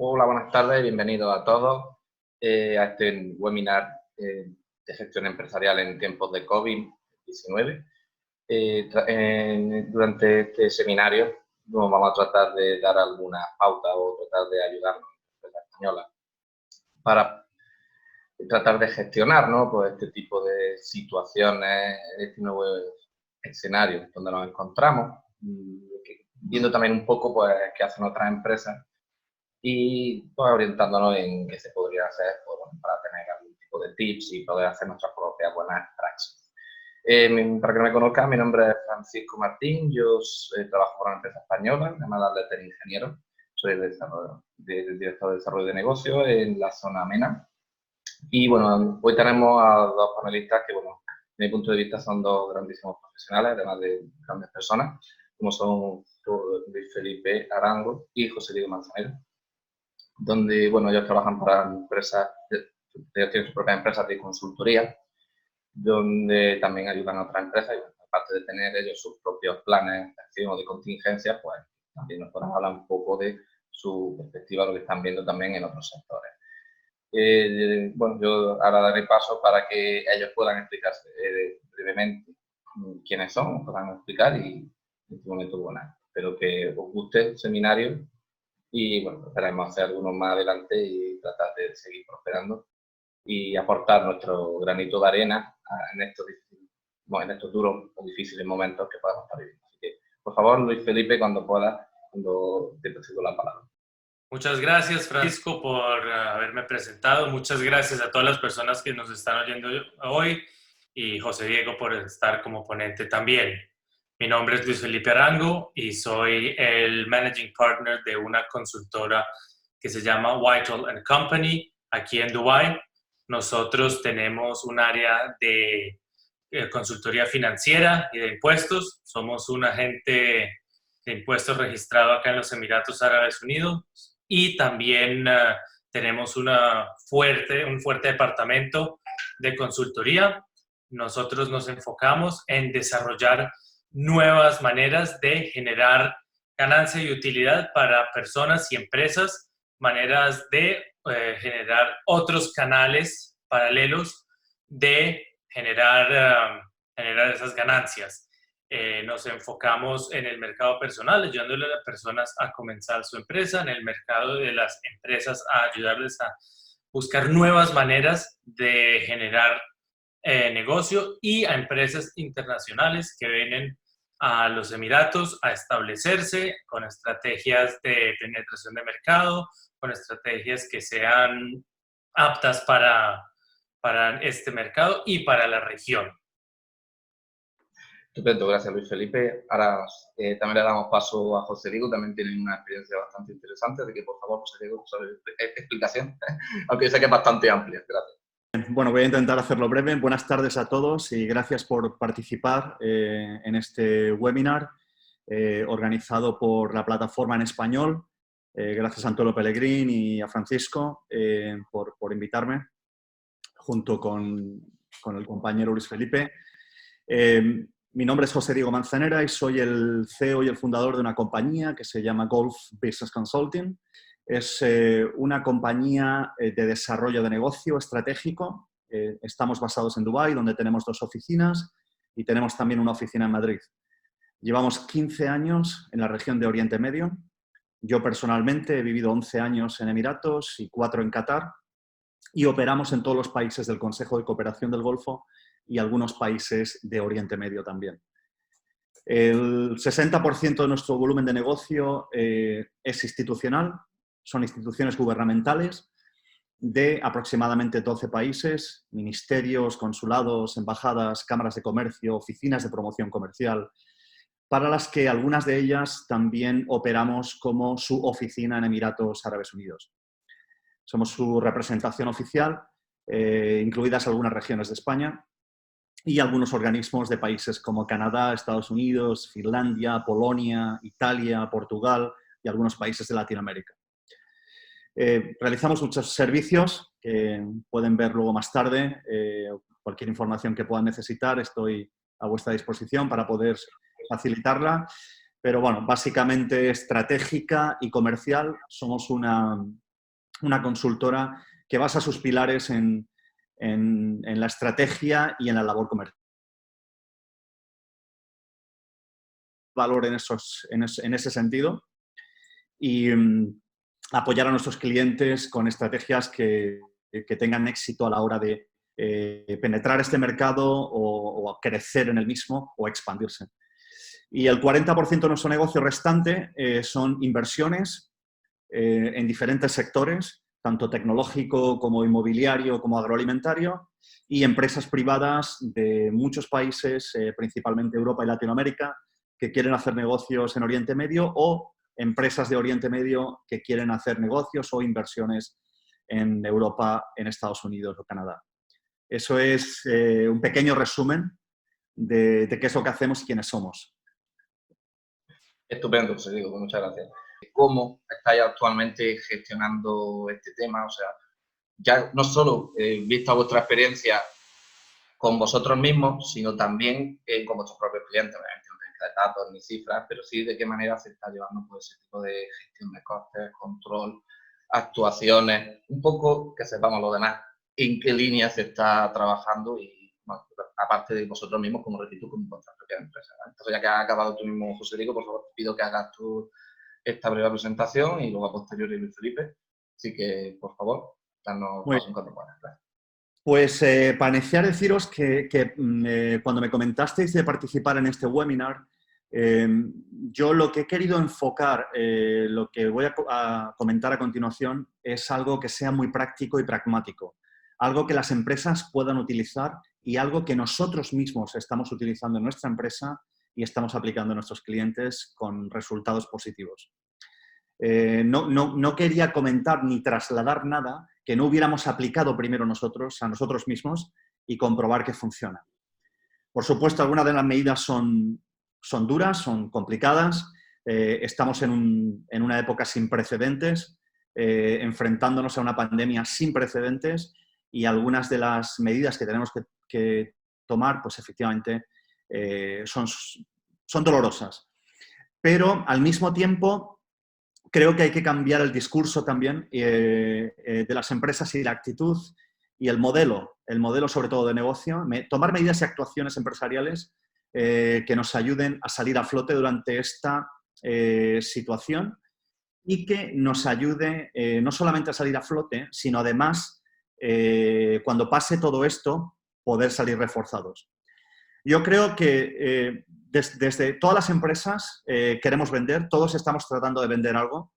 Hola, buenas tardes, bienvenidos a todos a este webinar de gestión empresarial en tiempos de COVID-19. Durante este seminario nos vamos a tratar de dar algunas pautas o tratar de ayudarnos a la empresa española para tratar de gestionar, ¿no?, pues este tipo de situaciones, este nuevo escenario donde nos encontramos, viendo también un poco pues qué hacen otras empresas y pues orientándonos en qué se podría hacer pues, bueno, para tener algún tipo de tips y poder hacer nuestras propias buenas praxis. Para que no me conozcan, mi nombre es Francisco Martín, yo trabajo por una empresa española llamada Letter Ingeniero, soy el director de desarrollo de negocios en la zona MENA. Y bueno, hoy tenemos a dos panelistas que, bueno, desde mi punto de vista son dos grandísimos profesionales, además de grandes personas, como son Luis Felipe Arango y José Diego Manzanero, donde, bueno, ellos trabajan para empresas, tienen sus propias empresas de consultoría, donde también ayudan a otras empresas, y aparte de tener ellos sus propios planes de acción o de contingencia, pues también nos pueden hablar un poco de su perspectiva, lo que están viendo también en otros sectores. Bueno, yo ahora daré paso para que ellos puedan explicarse brevemente quiénes son, puedan explicar y en este momento, bueno, espero que os guste el seminario y bueno, esperemos hacer algunos más adelante y tratar de seguir prosperando y aportar nuestro granito de arena en estos duros o difíciles momentos que podamos estar viviendo. Así que, por favor, Luis Felipe, cuando pueda, cuando te cedo la palabra. Muchas gracias, Francisco, por haberme presentado. Muchas gracias a todas las personas que nos están oyendo hoy y José Diego por estar como ponente también. Mi nombre es Luis Felipe Arango y soy el Managing Partner de una consultora que se llama Whitehall & Company aquí en Dubái. Nosotros tenemos un área de consultoría financiera y de impuestos. Somos un agente de impuestos registrado acá en los Emiratos Árabes Unidos. Y también tenemos un fuerte departamento de consultoría. Nosotros nos enfocamos en desarrollar nuevas maneras de generar ganancia y utilidad para personas y empresas, maneras de generar otros canales paralelos de generar esas ganancias. Nos enfocamos en el mercado personal, ayudándole a las personas a comenzar su empresa, en el mercado de las empresas a ayudarles a buscar nuevas maneras de generar negocio y a empresas internacionales que vienen a los Emiratos a establecerse con estrategias de penetración de mercado, con estrategias que sean aptas para este mercado y para la región. Estupendo, gracias Luis Felipe. Ahora también le damos paso a José Diego, también tiene una experiencia bastante interesante, así que por favor, José Diego, sobre explicación, aunque yo sé que es bastante amplia. Gracias. Bueno, voy a intentar hacerlo breve. Buenas tardes a todos y gracias por participar en este webinar organizado por la plataforma en español. Gracias a Antonio Pellegrín y a Francisco por invitarme, junto con el compañero Luis Felipe. Mi nombre es José Diego Manzanera y soy el CEO y el fundador de una compañía que se llama Golf Business Consulting. Es una compañía de desarrollo de negocio estratégico. Estamos basados en Dubái, donde tenemos 2 oficinas y tenemos también una oficina en Madrid. Llevamos 15 años en la región de Oriente Medio. Yo personalmente he vivido 11 años en Emiratos y 4 en Qatar y operamos en todos los países del Consejo de Cooperación del Golfo y algunos países de Oriente Medio también. El 60% de nuestro volumen de negocio es institucional, son instituciones gubernamentales de aproximadamente 12 países, ministerios, consulados, embajadas, cámaras de comercio, oficinas de promoción comercial, para las que algunas de ellas también operamos como su oficina en Emiratos Árabes Unidos. Somos su representación oficial, incluidas algunas regiones de España, y algunos organismos de países como Canadá, Estados Unidos, Finlandia, Polonia, Italia, Portugal y algunos países de Latinoamérica. Realizamos muchos servicios que pueden ver luego más tarde. Cualquier información que puedan necesitar, estoy a vuestra disposición para poder facilitarla. Pero bueno, básicamente estratégica y comercial. Somos una una consultora que basa sus pilares en la estrategia y en la labor comercial. Valor en ese sentido y apoyar a nuestros clientes con estrategias que tengan éxito a la hora de penetrar este mercado o crecer en el mismo o expandirse. Y el 40% de nuestro negocio restante son inversiones en diferentes sectores, tanto tecnológico como inmobiliario como agroalimentario, y empresas privadas de muchos países, principalmente Europa y Latinoamérica, que quieren hacer negocios en Oriente Medio, o empresas de Oriente Medio que quieren hacer negocios o inversiones en Europa, en Estados Unidos o Canadá. Eso es un pequeño resumen de qué es lo que hacemos y quiénes somos. Estupendo, José Diego, muchas gracias. ¿Cómo estáis actualmente gestionando este tema? O sea, ya no solo vista vuestra experiencia con vosotros mismos, sino también con vuestros propios clientes. Obviamente no tenéis que dar datos ni cifras, pero sí de qué manera se está llevando pues, ese tipo de gestión de costes, control, actuaciones, un poco que sepamos los demás en qué línea se está trabajando y, bueno, aparte de vosotros mismos, como repito, con vuestra propia empresa, ¿vale? Entonces, ya que has acabado tú mismo, José Diego, por favor, te pido que hagas tú esta breve presentación y luego a posteriori Luis Felipe. Así que, por favor, danos paso en cuanto puedas. Gracias. Pues para iniciar, deciros que cuando me comentasteis de participar en este webinar, yo lo que he querido enfocar, lo que voy a comentar a continuación, es algo que sea muy práctico y pragmático. Algo que las empresas puedan utilizar y algo que nosotros mismos estamos utilizando en nuestra empresa y estamos aplicando a nuestros clientes con resultados positivos. No quería comentar ni trasladar nada que no hubiéramos aplicado primero nosotros, a nosotros mismos, y comprobar que funciona. Por supuesto, algunas de las medidas son duras, son complicadas. Estamos en una época sin precedentes, enfrentándonos a una pandemia sin precedentes, y algunas de las medidas que tenemos que tomar, pues efectivamente, son dolorosas. Pero, al mismo tiempo, creo que hay que cambiar el discurso también de las empresas y la actitud y el modelo sobre todo de negocio, tomar medidas y actuaciones empresariales que nos ayuden a salir a flote durante esta situación y que nos ayude no solamente a salir a flote, sino además, cuando pase todo esto, poder salir reforzados. Yo creo que desde todas las empresas queremos vender, todos estamos tratando de vender algo.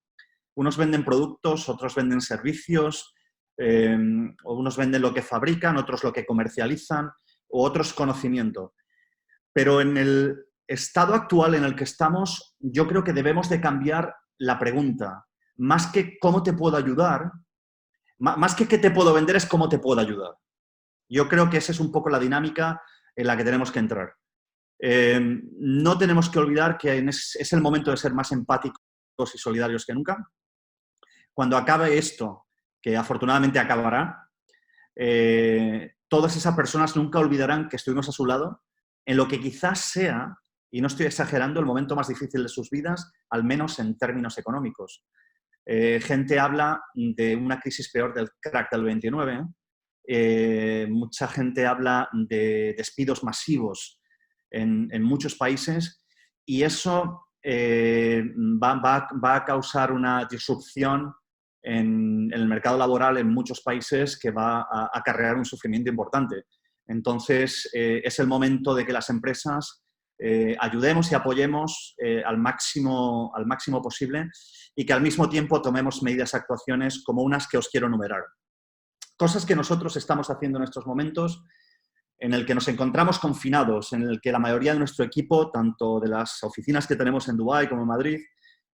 Unos venden productos, otros venden servicios, unos venden lo que fabrican, otros lo que comercializan, o otros conocimiento. Pero en el estado actual en el que estamos, yo creo que debemos de cambiar la pregunta. Más que cómo te puedo ayudar, más que qué te puedo vender, es cómo te puedo ayudar. Yo creo que esa es un poco la dinámica en la que tenemos que entrar. No tenemos que olvidar que es el momento de ser más empáticos y solidarios que nunca. Cuando acabe esto, que afortunadamente acabará, todas esas personas nunca olvidarán que estuvimos a su lado en lo que quizás sea, y no estoy exagerando, el momento más difícil de sus vidas, al menos en términos económicos. Gente habla de una crisis peor del crack del 29, mucha gente habla de despidos masivos en muchos países, y eso va a causar una disrupción en el mercado laboral en muchos países que va a acarrear un sufrimiento importante. Entonces, es el momento de que las empresas ayudemos y apoyemos al máximo posible, y que al mismo tiempo tomemos medidas, actuaciones como unas que os quiero enumerar. Cosas que nosotros estamos haciendo en estos momentos, en el que nos encontramos confinados, en el que la mayoría de nuestro equipo, tanto de las oficinas que tenemos en Dubái como en Madrid,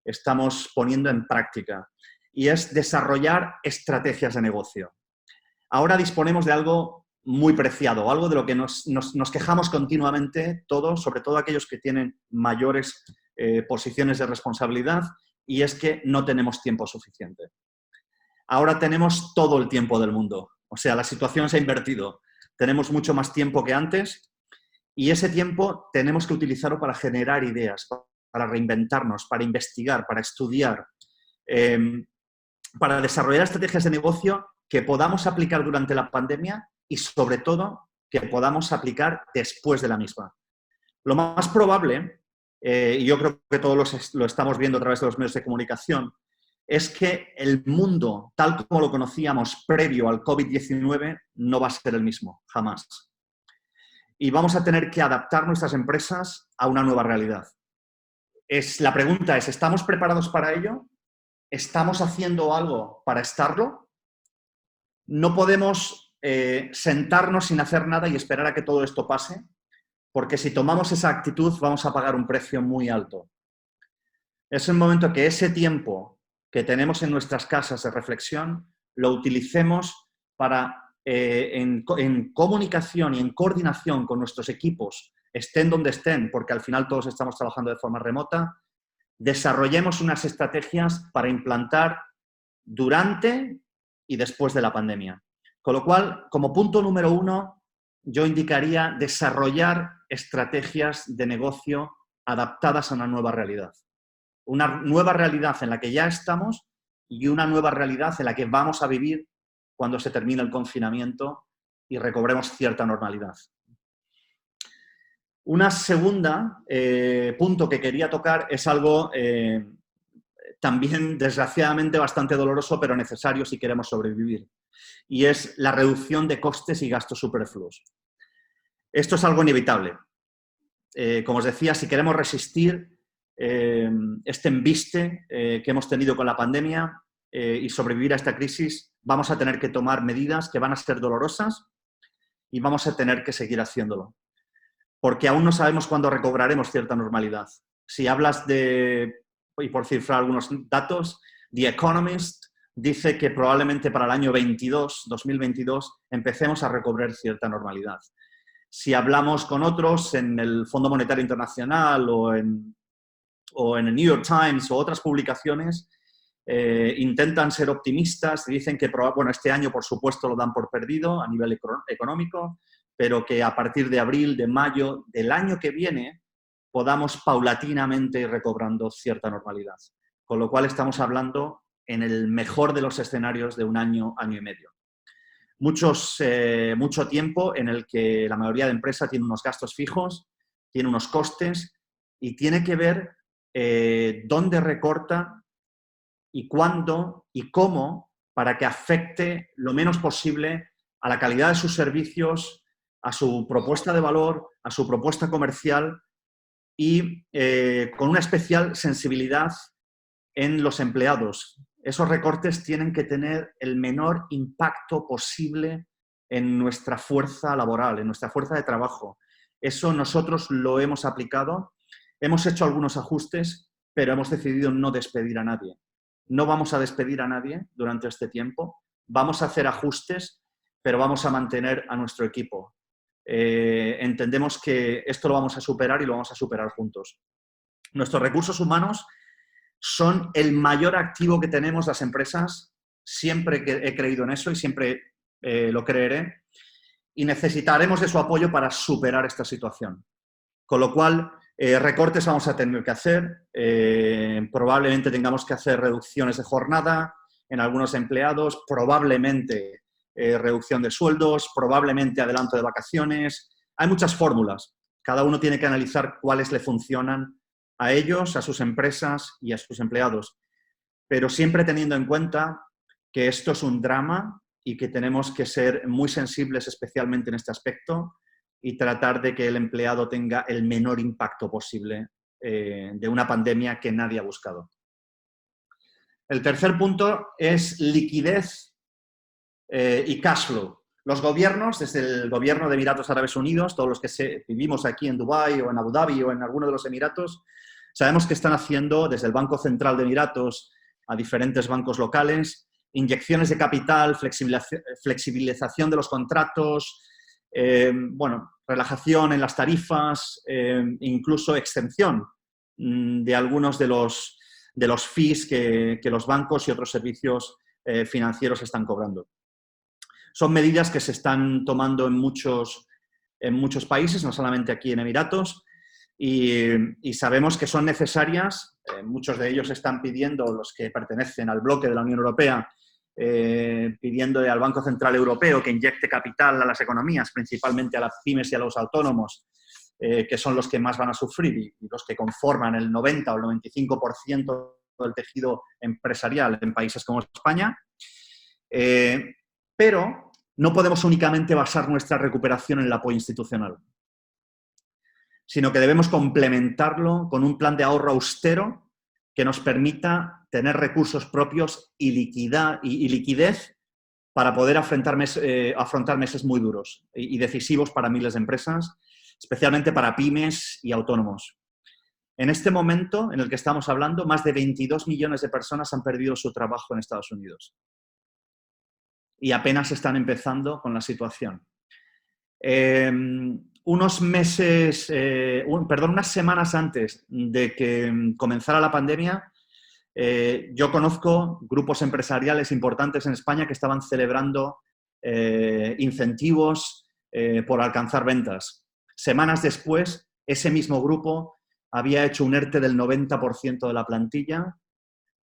estamos poniendo en práctica, y es desarrollar estrategias de negocio. Ahora disponemos de algo muy preciado, algo de lo que nos quejamos continuamente todos, sobre todo aquellos que tienen mayores posiciones de responsabilidad, y es que no tenemos tiempo suficiente. Ahora tenemos todo el tiempo del mundo, o sea, la situación se ha invertido. Tenemos mucho más tiempo que antes, y ese tiempo tenemos que utilizarlo para generar ideas, para reinventarnos, para investigar, para estudiar. para desarrollar estrategias de negocio que podamos aplicar durante la pandemia y, sobre todo, que podamos aplicar después de la misma. Lo más probable, y yo creo que todos lo estamos viendo a través de los medios de comunicación, es que el mundo, tal como lo conocíamos previo al COVID-19, no va a ser el mismo, jamás. Y vamos a tener que adaptar nuestras empresas a una nueva realidad. La pregunta es, ¿estamos preparados para ello? ¿Estamos haciendo algo para estarlo? No podemos sentarnos sin hacer nada y esperar a que todo esto pase, porque si tomamos esa actitud vamos a pagar un precio muy alto. Es el momento que ese tiempo que tenemos en nuestras casas de reflexión lo utilicemos para, en comunicación y en coordinación con nuestros equipos, estén donde estén, porque al final todos estamos trabajando de forma remota, desarrollemos unas estrategias para implantar durante y después de la pandemia. Con lo cual, como punto número 1, yo indicaría desarrollar estrategias de negocio adaptadas a una nueva realidad. Una nueva realidad en la que ya estamos y una nueva realidad en la que vamos a vivir cuando se termine el confinamiento y recobremos cierta normalidad. Una segunda punto que quería tocar es algo también desgraciadamente bastante doloroso, pero necesario si queremos sobrevivir, y es la reducción de costes y gastos superfluos. Esto es algo inevitable. Como os decía, si queremos resistir este embiste que hemos tenido con la pandemia y sobrevivir a esta crisis, vamos a tener que tomar medidas que van a ser dolorosas y vamos a tener que seguir haciéndolo. Porque aún no sabemos cuándo recobraremos cierta normalidad. Si hablas de, y por cifrar algunos datos, The Economist dice que probablemente para el año 2022, empecemos a recobrar cierta normalidad. Si hablamos con otros en el Fondo Monetario Internacional o en el New York Times o otras publicaciones, intentan ser optimistas y dicen que bueno, este año, por supuesto, lo dan por perdido a nivel económico, pero que a partir de abril, de mayo del año que viene, podamos paulatinamente ir recobrando cierta normalidad. Con lo cual estamos hablando en el mejor de los escenarios de un año, año y medio. Mucho tiempo en el que la mayoría de empresas tiene unos gastos fijos, tiene unos costes y tiene que ver dónde recorta y cuándo y cómo para que afecte lo menos posible a la calidad de sus servicios, a su propuesta de valor, a su propuesta comercial y con una especial sensibilidad en los empleados. Esos recortes tienen que tener el menor impacto posible en nuestra fuerza laboral, en nuestra fuerza de trabajo. Eso nosotros lo hemos aplicado, hemos hecho algunos ajustes, pero hemos decidido no despedir a nadie. No vamos a despedir a nadie durante este tiempo, vamos a hacer ajustes, pero vamos a mantener a nuestro equipo. Entendemos que esto lo vamos a superar y lo vamos a superar juntos. Nuestros recursos humanos son el mayor activo que tenemos las empresas, siempre he creído en eso y siempre lo creeré, y necesitaremos de su apoyo para superar esta situación. Con lo cual, recortes vamos a tener que hacer, probablemente tengamos que hacer reducciones de jornada en algunos empleados, probablemente reducción de sueldos, probablemente adelanto de vacaciones. Hay muchas fórmulas, cada uno tiene que analizar cuáles le funcionan a ellos, a sus empresas y a sus empleados, pero siempre teniendo en cuenta que esto es un drama y que tenemos que ser muy sensibles especialmente en este aspecto y tratar de que el empleado tenga el menor impacto posible de una pandemia que nadie ha buscado. El tercer punto es liquidez y cash flow. Los gobiernos, desde el gobierno de Emiratos Árabes Unidos, todos los que vivimos aquí en Dubái o en Abu Dhabi o en alguno de los Emiratos, sabemos que están haciendo, desde el Banco Central de Emiratos a diferentes bancos locales, inyecciones de capital, flexibilización de los contratos, bueno, relajación en las tarifas, incluso exención de algunos de los fees que los bancos y otros servicios financieros están cobrando. Son medidas que se están tomando en muchos países, no solamente aquí en Emiratos, y sabemos que son necesarias muchos de ellos están pidiendo, los que pertenecen al bloque de la Unión Europea, pidiendo al Banco Central Europeo que inyecte capital a las economías, principalmente a las pymes y a los autónomos, que son los que más van a sufrir y los que conforman el 90 o el 95% del tejido empresarial en países como España. Pero no podemos únicamente basar nuestra recuperación en el apoyo institucional, sino que debemos complementarlo con un plan de ahorro austero que nos permita tener recursos propios y liquidez para poder afrontar meses muy duros y decisivos para miles de empresas, especialmente para pymes y autónomos. En este momento en el que estamos hablando, más de 22 millones de personas han perdido su trabajo en Estados Unidos. Y apenas están empezando con la situación. Unas semanas antes de que comenzara la pandemia, yo conozco grupos empresariales importantes en España que estaban celebrando incentivos por alcanzar ventas. Semanas después, ese mismo grupo había hecho un ERTE del 90% de la plantilla,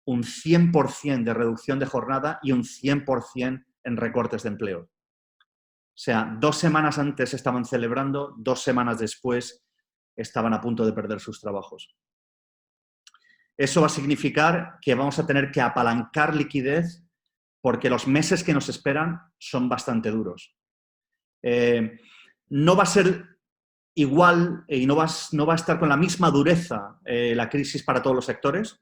un 100% de reducción de jornada y un 100% en recortes de empleo. O sea, 2 semanas antes estaban celebrando, 2 semanas después estaban a punto de perder sus trabajos. Eso va a significar que vamos a tener que apalancar liquidez porque los meses que nos esperan son bastante duros. No va a ser igual y no va a estar con la misma dureza la crisis para todos los sectores.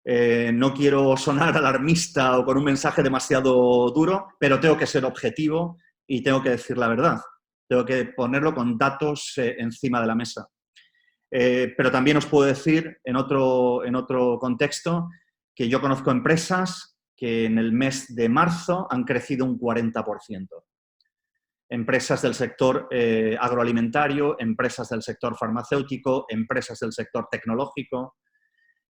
No quiero sonar alarmista o con un mensaje demasiado duro, pero tengo que ser objetivo y tengo que decir la verdad. Tengo que ponerlo con datos encima de la mesa. Pero también os puedo decir, en otro contexto, que yo conozco empresas que en el mes de marzo han crecido un 40%. Empresas del sector agroalimentario, empresas del sector farmacéutico, empresas del sector tecnológico.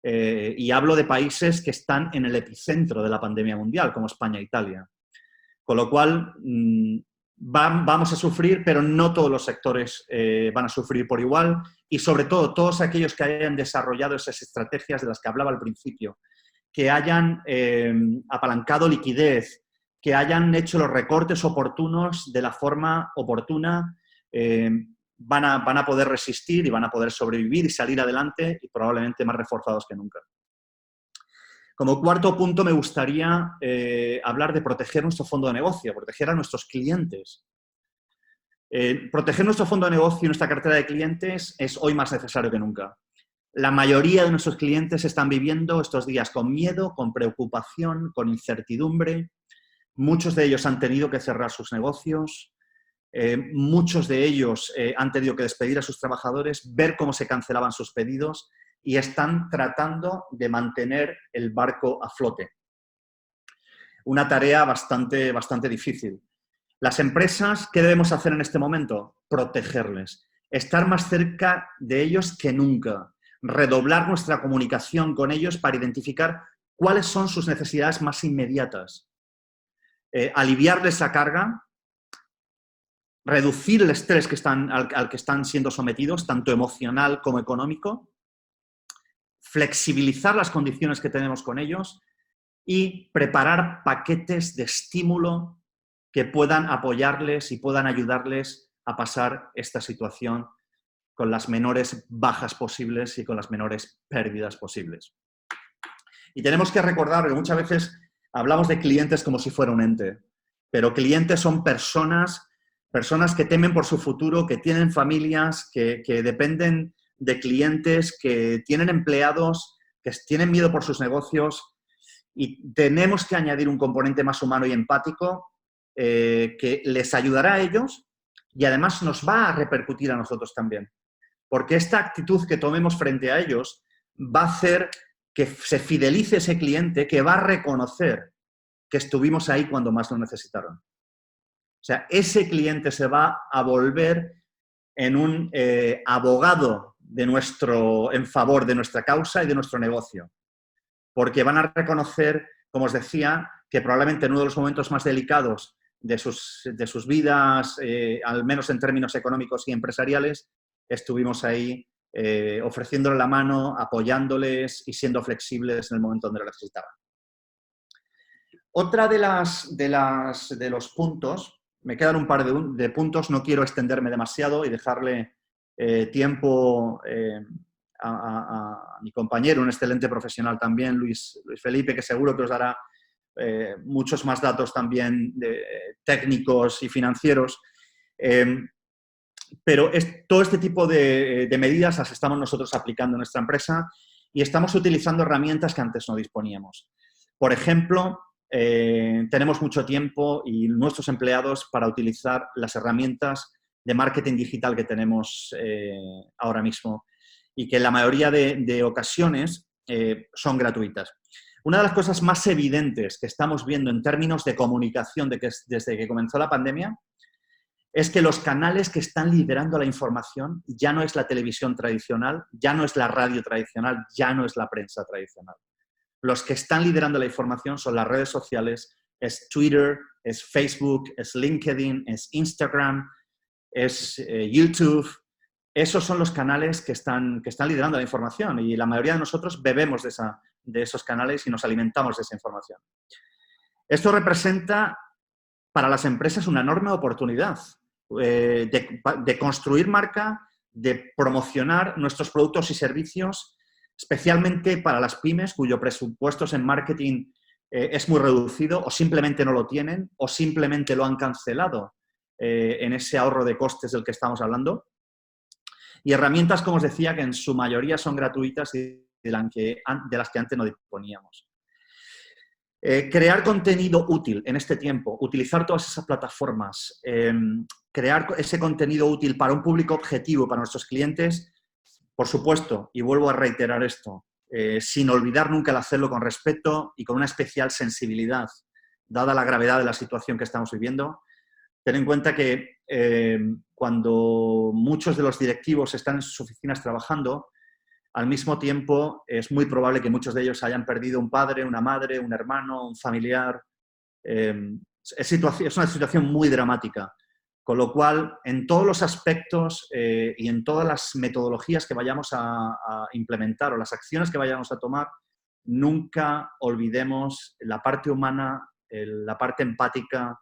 Y hablo de países que están en el epicentro de la pandemia mundial, como España e Italia. Con lo cual, vamos a sufrir, pero no todos los sectores van a sufrir por igual y, sobre todo, todos aquellos que hayan desarrollado esas estrategias de las que hablaba al principio, que hayan apalancado liquidez, que hayan hecho los recortes oportunos de la forma oportuna, van a poder resistir y van a poder sobrevivir y salir adelante y probablemente más reforzados que nunca. Como cuarto punto me gustaría hablar de proteger nuestro fondo de negocio, proteger a nuestros clientes. Proteger nuestro fondo de negocio y nuestra cartera de clientes es hoy más necesario que nunca. La mayoría de nuestros clientes están viviendo estos días con miedo, con preocupación, con incertidumbre. Muchos de ellos han tenido que cerrar sus negocios. Muchos de ellos han tenido que despedir a sus trabajadores, ver cómo se cancelaban sus pedidos y están tratando de mantener el barco a flote. Una tarea bastante difícil. Las empresas, ¿qué debemos hacer en este momento? Protegerles. Estar más cerca de ellos que nunca. Redoblar nuestra comunicación con ellos para identificar cuáles son sus necesidades más inmediatas. Aliviarles la carga, reducir el estrés al que están siendo sometidos, tanto emocional como económico, flexibilizar las condiciones que tenemos con ellos y preparar paquetes de estímulo que puedan apoyarles y puedan ayudarles a pasar esta situación con las menores bajas posibles y con las menores pérdidas posibles. Y tenemos que recordar que muchas veces hablamos de clientes como si fuera un ente, pero clientes son personas que temen por su futuro, que tienen familias, que dependen de clientes, que tienen empleados, que tienen miedo por sus negocios y tenemos que añadir un componente más humano y empático que les ayudará a ellos y además nos va a repercutir a nosotros también. Porque esta actitud que tomemos frente a ellos va a hacer que se fidelice ese cliente, que va a reconocer que estuvimos ahí cuando más lo necesitaron. O sea, ese cliente se va a volver en un abogado en favor de nuestra causa y de nuestro negocio. Porque van a reconocer, como os decía, que probablemente en uno de los momentos más delicados de sus vidas, al menos en términos económicos y empresariales, estuvimos ahí ofreciéndole la mano, apoyándoles y siendo flexibles en el momento donde lo necesitaban. Otra de los puntos, me quedan un par de puntos, no quiero extenderme demasiado y dejarle tiempo a mi compañero, un excelente profesional también, Luis Felipe, que seguro que os dará muchos más datos también técnicos y financieros. Pero todo este tipo de medidas las estamos nosotros aplicando en nuestra empresa y estamos utilizando herramientas que antes no disponíamos. Por ejemplo, tenemos mucho tiempo y nuestros empleados para utilizar las herramientas de marketing digital que tenemos ahora mismo y que en la mayoría de ocasiones son gratuitas. Una de las cosas más evidentes que estamos viendo en términos de comunicación desde que comenzó la pandemia es que los canales que están liderando la información ya no es la televisión tradicional, ya no es la radio tradicional, ya no es la prensa tradicional. Los que están liderando la información son las redes sociales, es Twitter, es Facebook, es LinkedIn, es Instagram, es YouTube. Esos son los canales que están liderando la información y la mayoría de nosotros bebemos de esos canales y nos alimentamos de esa información. Esto representa para las empresas una enorme oportunidad de construir marca, de promocionar nuestros productos y servicios, especialmente para las pymes cuyo presupuestos en marketing es muy reducido o simplemente no lo tienen o simplemente lo han cancelado en ese ahorro de costes del que estamos hablando. Y herramientas, como os decía, que en su mayoría son gratuitas y de las que antes no disponíamos. Crear contenido útil en este tiempo, utilizar todas esas plataformas, crear ese contenido útil para un público objetivo, para nuestros clientes, por supuesto, y vuelvo a reiterar esto, sin olvidar nunca el hacerlo con respeto y con una especial sensibilidad, dada la gravedad de la situación que estamos viviendo. Ten en cuenta que cuando muchos de los directivos están en sus oficinas trabajando, al mismo tiempo es muy probable que muchos de ellos hayan perdido un padre, una madre, un hermano, un familiar. Es una situación muy dramática, con lo cual en todos los aspectos y en todas las metodologías que vayamos a implementar o las acciones que vayamos a tomar, nunca olvidemos la parte humana, la parte empática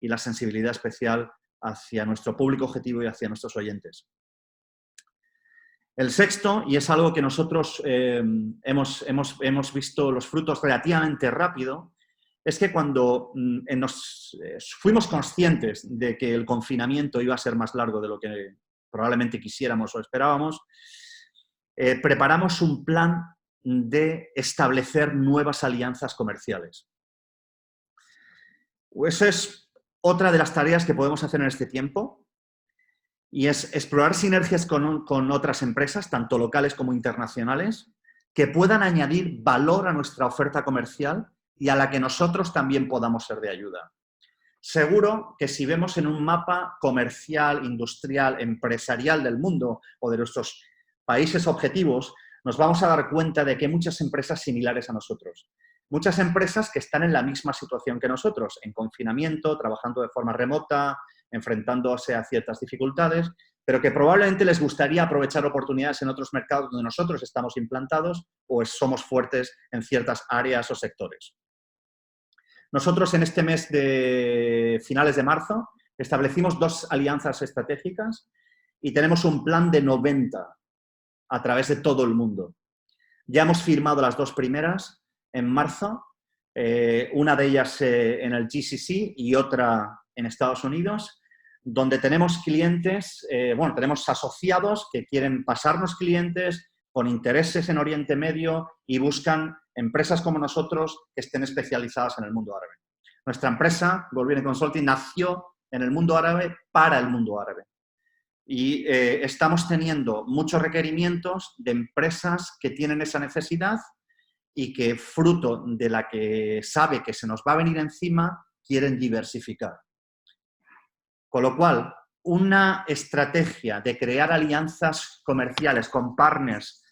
y la sensibilidad especial hacia nuestro público objetivo y hacia nuestros oyentes. El sexto, y es algo que nosotros hemos visto los frutos relativamente rápido, es que cuando fuimos conscientes de que el confinamiento iba a ser más largo de lo que probablemente quisiéramos o esperábamos, preparamos un plan de establecer nuevas alianzas comerciales. Esa es otra de las tareas que podemos hacer en este tiempo. Y es explorar sinergias con otras empresas, tanto locales como internacionales, que puedan añadir valor a nuestra oferta comercial y a la que nosotros también podamos ser de ayuda. Seguro que si vemos en un mapa comercial, industrial, empresarial del mundo o de nuestros países objetivos, nos vamos a dar cuenta de que hay muchas empresas similares a nosotros. Muchas empresas que están en la misma situación que nosotros, en confinamiento, trabajando de forma remota, enfrentándose a ciertas dificultades, pero que probablemente les gustaría aprovechar oportunidades en otros mercados donde nosotros estamos implantados o somos fuertes en ciertas áreas o sectores. Nosotros en este mes de finales de marzo establecimos 2 alianzas estratégicas y tenemos un plan de 90 a través de todo el mundo. Ya hemos firmado las 2 primeras en marzo, una de ellas en el GCC y otra en Estados Unidos, donde tenemos clientes, tenemos asociados que quieren pasarnos clientes con intereses en Oriente Medio y buscan empresas como nosotros que estén especializadas en el mundo árabe. Nuestra empresa, Goldwyn Consulting, nació en el mundo árabe para el mundo árabe. Y estamos teniendo muchos requerimientos de empresas que tienen esa necesidad y que, fruto de la que sabe que se nos va a venir encima, quieren diversificar. Con lo cual, una estrategia de crear alianzas comerciales con partners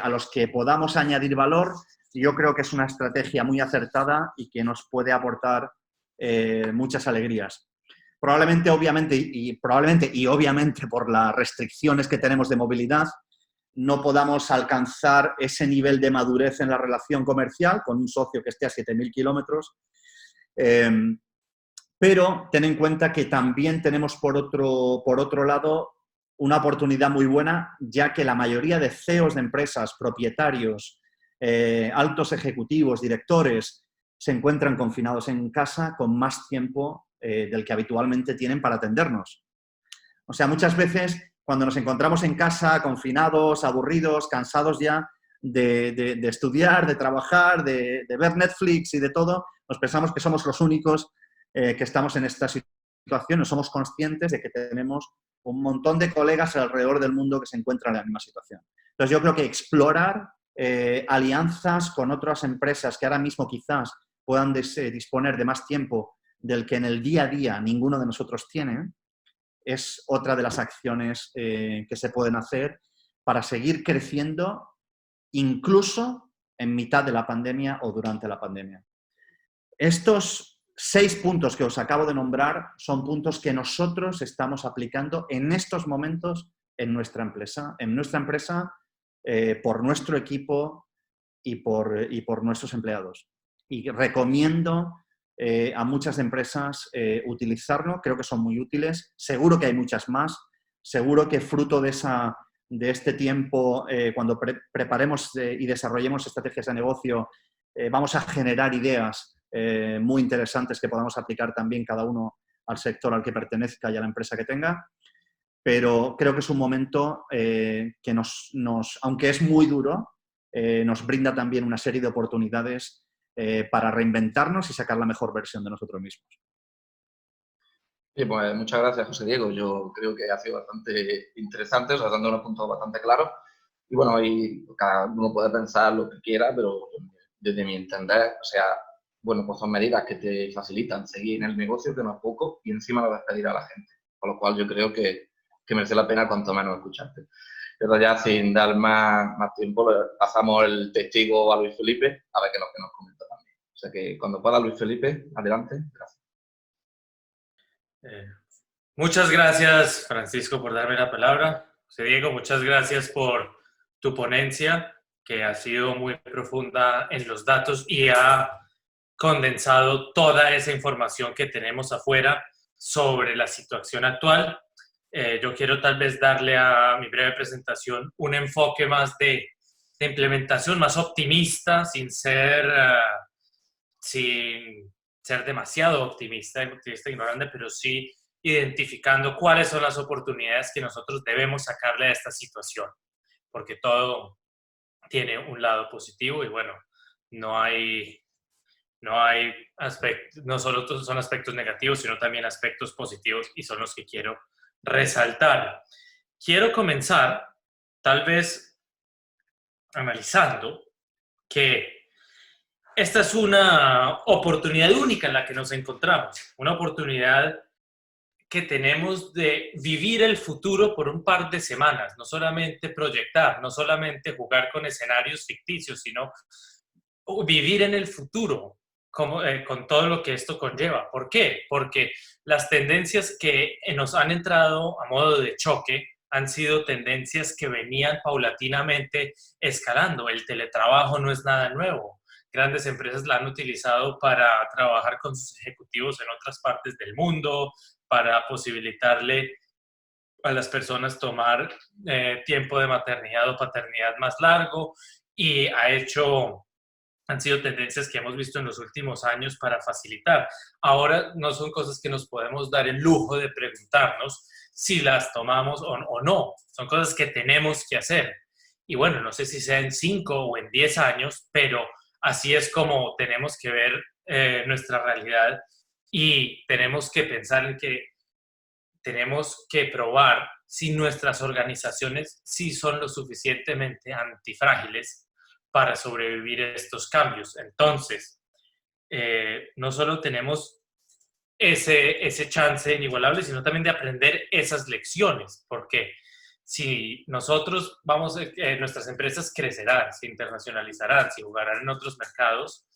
a los que podamos añadir valor, yo creo que es una estrategia muy acertada y que nos puede aportar muchas alegrías. Probablemente y obviamente por las restricciones que tenemos de movilidad, no podamos alcanzar ese nivel de madurez en la relación comercial con un socio que esté a 7.000 kilómetros. Pero ten en cuenta que también tenemos por otro lado una oportunidad muy buena, ya que la mayoría de CEOs de empresas, propietarios, altos ejecutivos, directores, se encuentran confinados en casa con más tiempo del que habitualmente tienen para atendernos. O sea, muchas veces cuando nos encontramos en casa, confinados, aburridos, cansados ya de estudiar, de trabajar, de ver Netflix y de todo, nos pensamos que somos los únicos que estamos en esta situación, no somos conscientes de que tenemos un montón de colegas alrededor del mundo que se encuentran en la misma situación. Entonces, yo creo que explorar alianzas con otras empresas que ahora mismo quizás puedan disponer de más tiempo del que en el día a día ninguno de nosotros tiene, es otra de las acciones que se pueden hacer para seguir creciendo incluso en mitad de la pandemia o durante la pandemia. Estos 6 puntos que os acabo de nombrar son puntos que nosotros estamos aplicando en estos momentos en nuestra empresa, por nuestro equipo y por nuestros empleados. Y recomiendo a muchas empresas utilizarlo, creo que son muy útiles, seguro que hay muchas más, seguro que fruto de este tiempo, cuando preparemos y desarrollemos estrategias de negocio, vamos a generar ideas muy interesantes que podamos aplicar también cada uno al sector al que pertenezca y a la empresa que tenga, pero creo que es un momento que aunque es muy duro, nos brinda también una serie de oportunidades para reinventarnos y sacar la mejor versión de nosotros mismos. Sí, pues muchas gracias, José Diego. Yo creo que ha sido bastante interesante, o sea, dando unos puntos bastante claros. Y bueno, ahí cada uno puede pensar lo que quiera, pero desde mi entender, o sea, bueno, pues son medidas que te facilitan seguir en el negocio, que no es poco, y encima no despedir a la gente. Con lo cual yo creo que merece la pena cuanto menos escucharte. Pero ya sin dar más tiempo, le pasamos el testigo a Luis Felipe, a ver qué nos comenta también. O sea que cuando pueda, Luis Felipe, adelante. Gracias. Muchas gracias, Francisco, por darme la palabra. José Diego, muchas gracias por tu ponencia, que ha sido muy profunda en los datos y ha condensado toda esa información que tenemos afuera sobre la situación actual. Yo quiero tal vez darle a mi breve presentación un enfoque más de implementación, más optimista, sin ser demasiado optimista ignorante, pero sí identificando cuáles son las oportunidades que nosotros debemos sacarle a esta situación, porque todo tiene un lado positivo y bueno, no solo son aspectos negativos, sino también aspectos positivos y son los que quiero resaltar. Quiero comenzar tal vez analizando que esta es una oportunidad única en la que nos encontramos, una oportunidad que tenemos de vivir el futuro por un par de semanas, no solamente proyectar, no solamente jugar con escenarios ficticios, sino vivir en el futuro con todo lo que esto conlleva. ¿Por qué? Porque las tendencias que nos han entrado a modo de choque han sido tendencias que venían paulatinamente escalando. El teletrabajo no es nada nuevo. Grandes empresas la han utilizado para trabajar con sus ejecutivos en otras partes del mundo, para posibilitarle a las personas tomar tiempo de maternidad o paternidad más largo y han sido tendencias que hemos visto en los últimos años para facilitar. Ahora no son cosas que nos podemos dar el lujo de preguntarnos si las tomamos o no. Son cosas que tenemos que hacer. Y bueno, no sé si sea en 5 o en 10 años, pero así es como tenemos que ver nuestra realidad y tenemos que pensar en que tenemos que probar si nuestras organizaciones sí son lo suficientemente antifrágiles para sobrevivir a estos cambios. Entonces, no solo tenemos ese chance inigualable, sino también de aprender esas lecciones, porque si nosotros nuestras empresas crecerán, se internacionalizarán, se jugarán en otros mercados,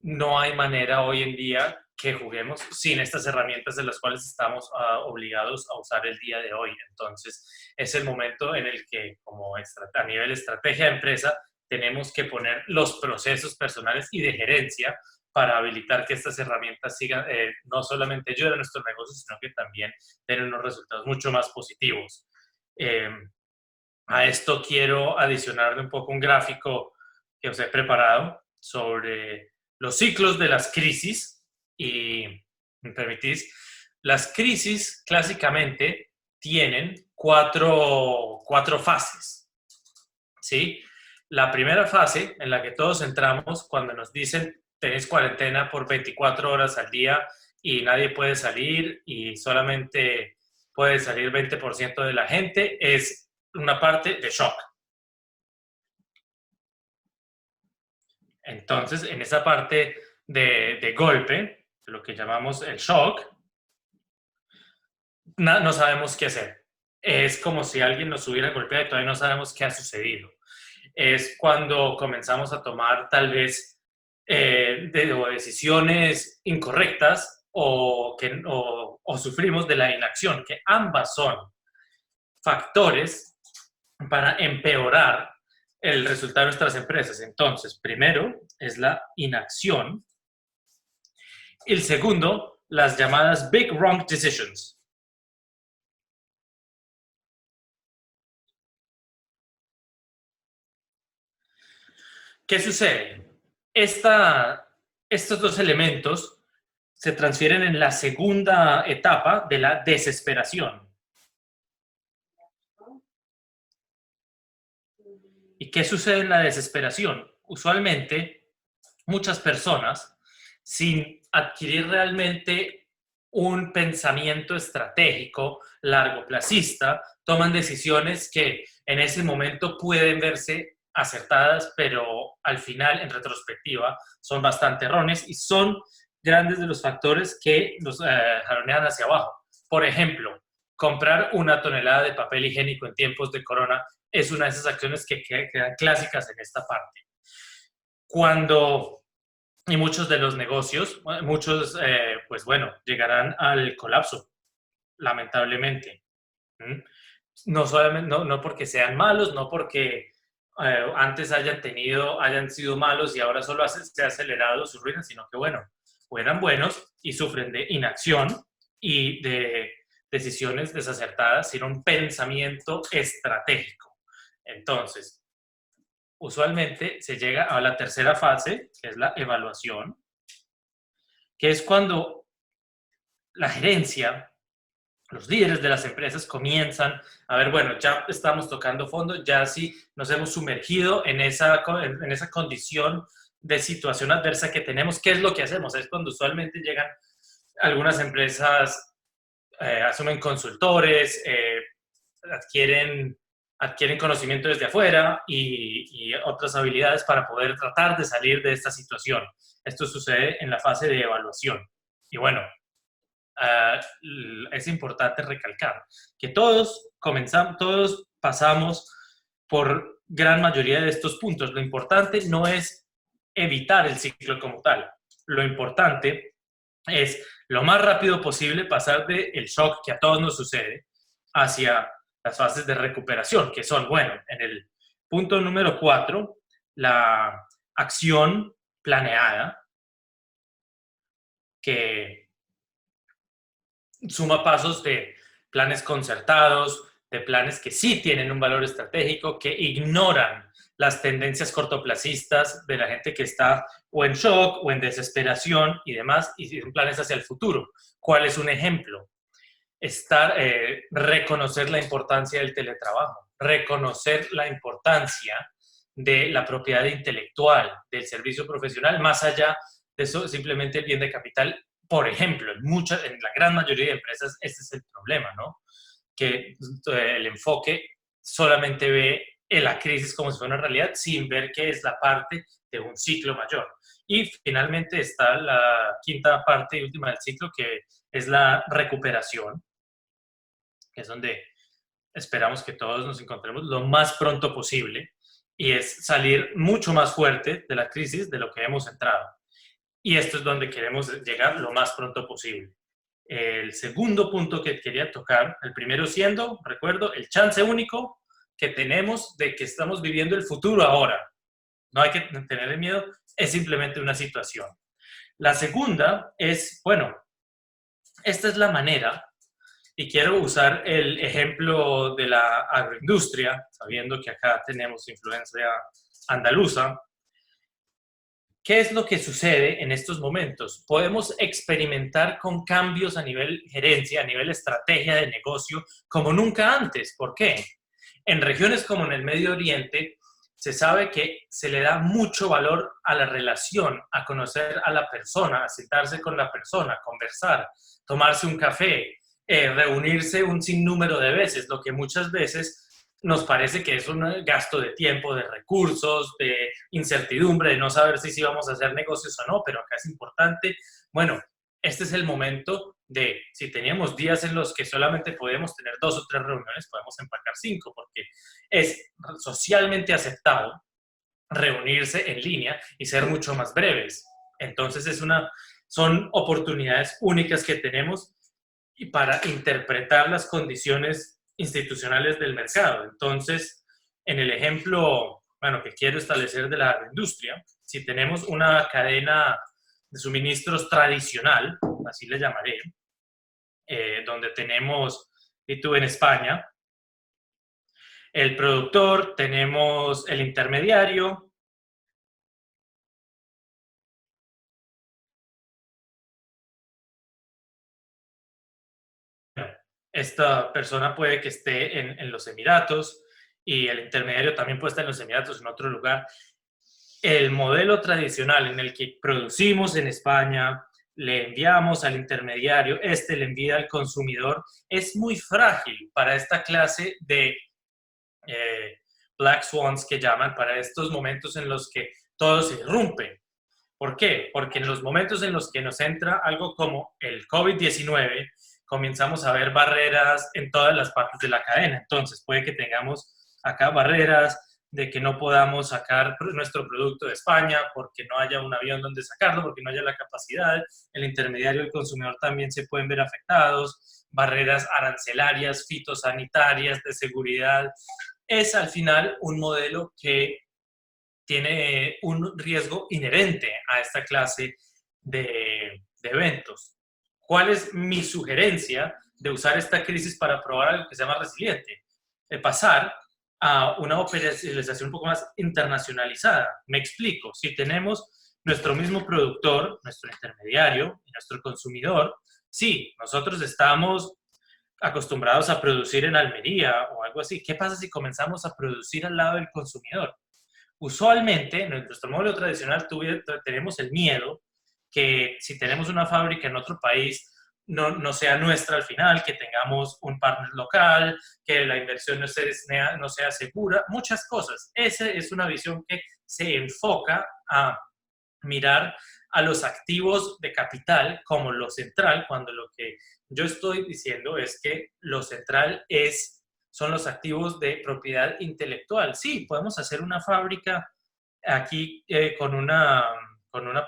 no hay manera hoy en día que juguemos sin estas herramientas de las cuales estamos obligados a usar el día de hoy. Entonces, es el momento en el que, como a nivel estrategia de empresa, tenemos que poner los procesos personales y de gerencia para habilitar que estas herramientas sigan, no solamente ayuden a nuestros negocios, sino que también den unos resultados mucho más positivos. A esto quiero adicionarle un poco un gráfico que os he preparado sobre los ciclos de las crisis. Y, ¿me permitís? Las crisis clásicamente tienen cuatro fases, ¿sí? La primera fase en la que todos entramos cuando nos dicen tenéis cuarentena por 24 horas al día y nadie puede salir y solamente puede salir 20% de la gente, es una parte de shock. Entonces, en esa parte de golpe, lo que llamamos el shock, no sabemos qué hacer. Es como si alguien nos hubiera golpeado y todavía no sabemos qué ha sucedido. Es cuando comenzamos a tomar tal vez decisiones incorrectas o sufrimos de la inacción, que ambas son factores para empeorar el resultado de nuestras empresas. Entonces, primero es la inacción. El segundo, las llamadas Big Wrong Decisions. ¿Qué sucede? Estos dos elementos se transfieren en la segunda etapa de la desesperación. ¿Y qué sucede en la desesperación? Usualmente, muchas personas, sin adquirir realmente un pensamiento estratégico, largoplacista, toman decisiones que en ese momento pueden verse acertadas, pero al final, en retrospectiva, son bastante erróneas y son grandes de los factores que nos jalonean hacia abajo. Por ejemplo, comprar una tonelada de papel higiénico en tiempos de corona es una de esas acciones que quedan clásicas en esta parte. Y muchos de los negocios, pues bueno, llegarán al colapso, lamentablemente. No solamente, no porque sean malos, no porque antes hayan sido malos y ahora solo se ha acelerado su ruina, sino que bueno, eran buenos y sufren de inacción y de decisiones desacertadas sin un pensamiento estratégico. Entonces, usualmente se llega a la tercera fase, que es la evaluación, que es cuando la gerencia, los líderes de las empresas comienzan a ver, bueno, ya estamos tocando fondo, ya sí nos hemos sumergido en esa condición de situación adversa que tenemos. ¿Qué es lo que hacemos? Es cuando usualmente llegan algunas empresas, asumen consultores, adquieren conocimiento desde afuera y otras habilidades para poder tratar de salir de esta situación. Esto sucede en la fase de evaluación. Y bueno, es importante recalcar que todos pasamos por gran mayoría de estos puntos. Lo importante no es evitar el ciclo como tal. Lo importante es lo más rápido posible pasar del shock que a todos nos sucede hacia las fases de recuperación, que son, bueno, en el punto número 4, la acción planeada, que suma pasos de planes concertados, de planes que sí tienen un valor estratégico, que ignoran las tendencias cortoplacistas de la gente que está o en shock o en desesperación y demás, y planes hacia el futuro. ¿Cuál es un ejemplo? Reconocer la importancia del teletrabajo, reconocer la importancia de la propiedad intelectual, del servicio profesional, más allá de eso, simplemente el bien de capital. Por ejemplo, en la gran mayoría de empresas este es el problema, ¿no? Que el enfoque solamente ve la crisis como si fuera una realidad sin ver que es la parte de un ciclo mayor. Y finalmente está la quinta parte y última del ciclo, que es la recuperación, que es donde esperamos que todos nos encontremos lo más pronto posible y es salir mucho más fuerte de la crisis de lo que hemos entrado. y esto es donde queremos llegar lo más pronto posible. El segundo punto que quería tocar, el primero siendo, recuerdo, el chance único que tenemos de que estamos viviendo el futuro ahora. No hay que tener miedo, es simplemente una situación. La segunda es, bueno, esta es la manera, y quiero usar el ejemplo de la agroindustria, sabiendo que acá tenemos influencia andaluza. ¿Qué es lo que sucede en estos momentos? Podemos experimentar con cambios a nivel gerencia, a nivel estrategia de negocio, como nunca antes. ¿Por qué? En regiones como en el Medio Oriente, se sabe que se le da mucho valor a la relación, a conocer a la persona, a sentarse con la persona, conversar, tomarse un café, reunirse un sinnúmero de veces, lo que muchas veces nos parece que es un gasto de tiempo, de recursos, de incertidumbre, de no saber si vamos a hacer negocios o no, pero acá es importante. Bueno, este es el momento de, si teníamos días en los que solamente podemos tener 2 o 3 reuniones, podemos empacar 5, porque es socialmente aceptado reunirse en línea y ser mucho más breves. Entonces son oportunidades únicas que tenemos y para interpretar las condiciones institucionales del mercado. Entonces, en el ejemplo, bueno, que quiero establecer de la industria, si tenemos una cadena de suministros tradicional, así le llamaré, donde tenemos, y tú en España, el productor, tenemos el intermediario, esta persona puede que esté en los Emiratos y el intermediario también puede estar en los Emiratos, en otro lugar. El modelo tradicional en el que producimos en España, le enviamos al intermediario, este le envía al consumidor, es muy frágil para esta clase de Black Swans que llaman, para estos momentos en los que todo se irrumpe. ¿Por qué? Porque en los momentos en los que nos entra algo como el COVID-19, comenzamos a ver barreras en todas las partes de la cadena. Entonces, puede que tengamos acá barreras de que no podamos sacar nuestro producto de España porque no haya un avión donde sacarlo, porque no haya la capacidad. El intermediario y el consumidor también se pueden ver afectados. Barreras arancelarias, fitosanitarias, de seguridad. Es al final un modelo que tiene un riesgo inherente a esta clase de eventos. ¿Cuál es mi sugerencia de usar esta crisis para probar algo que se llama resiliente? De pasar a una operacionalización un poco más internacionalizada. Me explico. Si tenemos nuestro mismo productor, nuestro intermediario y nuestro consumidor, sí, nosotros estamos acostumbrados a producir en Almería o algo así. ¿Qué pasa si comenzamos a producir al lado del consumidor? Usualmente, en nuestro modelo tradicional tenemos el miedo que si tenemos una fábrica en otro país, no sea nuestra al final, que tengamos un partner local, que la inversión no sea segura, muchas cosas. Esa es una visión que se enfoca a mirar a los activos de capital como lo central, cuando lo que yo estoy diciendo es que lo central son los activos de propiedad intelectual. Sí, podemos hacer una fábrica aquí con una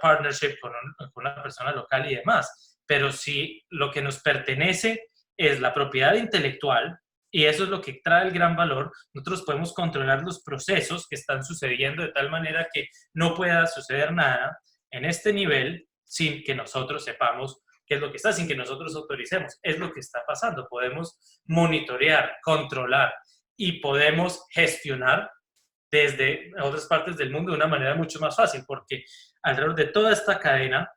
partnership, con una persona local y demás, pero si lo que nos pertenece es la propiedad intelectual, y eso es lo que trae el gran valor, nosotros podemos controlar los procesos que están sucediendo de tal manera que no pueda suceder nada en este nivel sin que nosotros sepamos qué es lo que está, sin que nosotros autoricemos. Es lo que está pasando. Podemos monitorear, controlar y podemos gestionar desde otras partes del mundo de una manera mucho más fácil, porque alrededor de toda esta cadena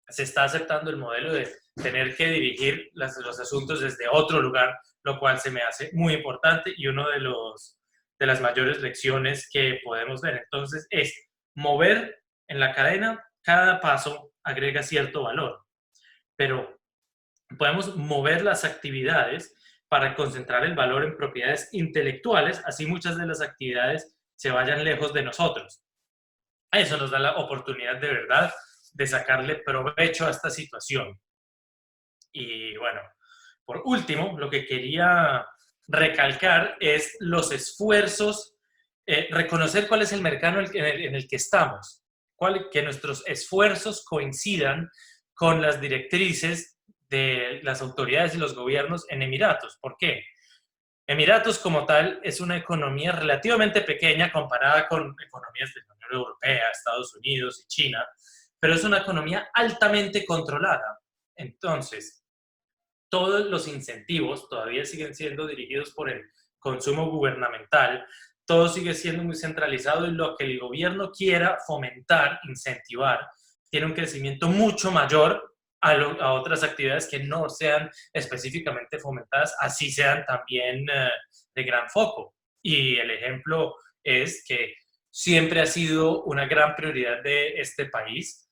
se está aceptando el modelo de tener que dirigir los asuntos desde otro lugar, lo cual se me hace muy importante y uno de las mayores lecciones que podemos ver. Entonces, es mover en la cadena, cada paso agrega cierto valor, pero podemos mover las actividades para concentrar el valor en propiedades intelectuales, así muchas de las actividades se vayan lejos de nosotros. Eso nos da la oportunidad de verdad de sacarle provecho a esta situación. Y bueno, por último, lo que quería recalcar es los esfuerzos, reconocer cuál es el mercado en el que estamos. que nuestros esfuerzos coincidan con las directrices de las autoridades y los gobiernos en Emiratos. ¿Por qué? Emiratos como tal es una economía relativamente pequeña comparada con economías de la Unión Europea, Estados Unidos y China, pero es una economía altamente controlada. Entonces, todos los incentivos todavía siguen siendo dirigidos por el consumo gubernamental, todo sigue siendo muy centralizado y lo que el gobierno quiera fomentar, incentivar, tiene un crecimiento mucho mayor a otras actividades que no sean específicamente fomentadas, así sean también de gran foco. Y el ejemplo es que siempre ha sido una gran prioridad de este país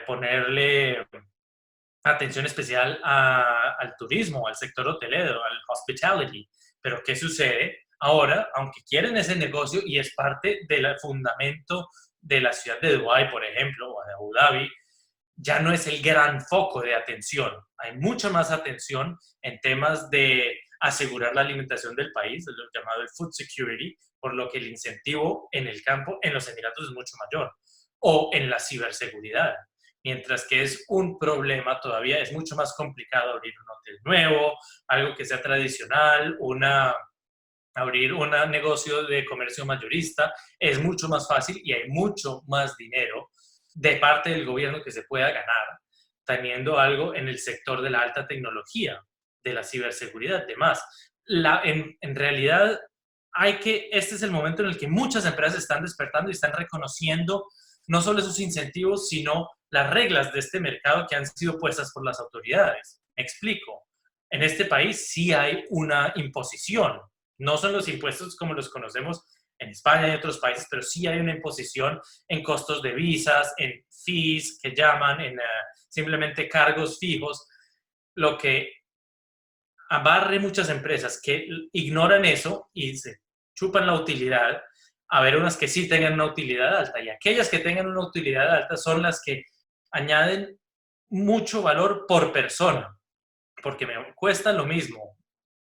ponerle atención especial al turismo, al sector hotelero, al hospitality. Pero ¿qué sucede? Ahora, aunque quieren ese negocio y es parte del fundamento de la ciudad de Dubái, por ejemplo, o de Abu Dhabi, ya no es el gran foco de atención. Hay mucha más atención en temas de asegurar la alimentación del país, lo llamado el food security, por lo que el incentivo en el campo en los Emiratos es mucho mayor, o en la ciberseguridad. Mientras que es un problema todavía, es mucho más complicado abrir un hotel nuevo, algo que sea tradicional, abrir un negocio de comercio mayorista, es mucho más fácil y hay mucho más dinero de parte del gobierno que se pueda ganar teniendo algo en el sector de la alta tecnología, de la ciberseguridad, demás. En realidad, este es el momento en el que muchas empresas están despertando y están reconociendo no solo esos incentivos, sino las reglas de este mercado que han sido puestas por las autoridades. Me explico. En este país sí hay una imposición. No son los impuestos como los conocemos en España y otros países, pero sí hay una imposición en costos de visas, en fees que llaman, en simplemente cargos fijos, lo que abarre muchas empresas que ignoran eso y se chupan la utilidad, a ver unas que sí tengan una utilidad alta. Y aquellas que tengan una utilidad alta son las que añaden mucho valor por persona, porque me cuesta lo mismo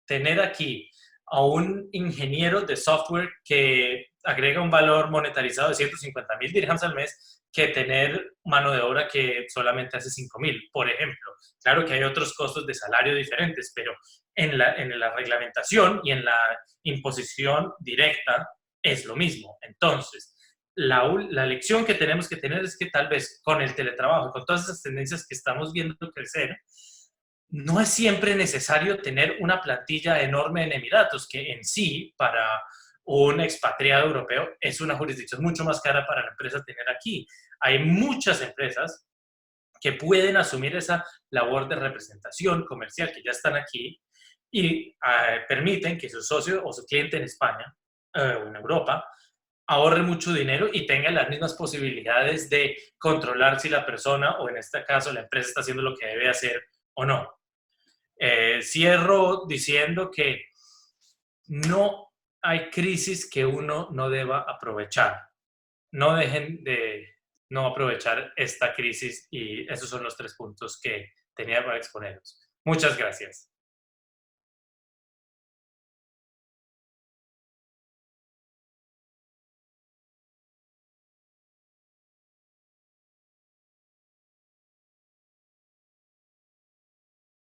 tener aquí a un ingeniero de software que agrega un valor monetarizado de 150,000 dirhams al mes que tener mano de obra que solamente hace 5,000, por ejemplo. Claro que hay otros costos de salario diferentes, pero en la reglamentación y en la imposición directa es lo mismo. Entonces, la lección que tenemos que tener es que tal vez con el teletrabajo, con todas esas tendencias que estamos viendo crecer, no es siempre necesario tener una plantilla enorme en Emiratos, que en sí, para un expatriado europeo, es una jurisdicción mucho más cara para la empresa tener aquí. Hay muchas empresas que pueden asumir esa labor de representación comercial, que ya están aquí, y permiten que su socio o su cliente en España o en Europa ahorre mucho dinero y tenga las mismas posibilidades de controlar si la persona, o en este caso la empresa, está haciendo lo que debe hacer o no. Cierro diciendo que no hay crisis que uno no deba aprovechar. No dejen de no aprovechar esta crisis, y esos son los 3 puntos que tenía para exponeros. Muchas gracias.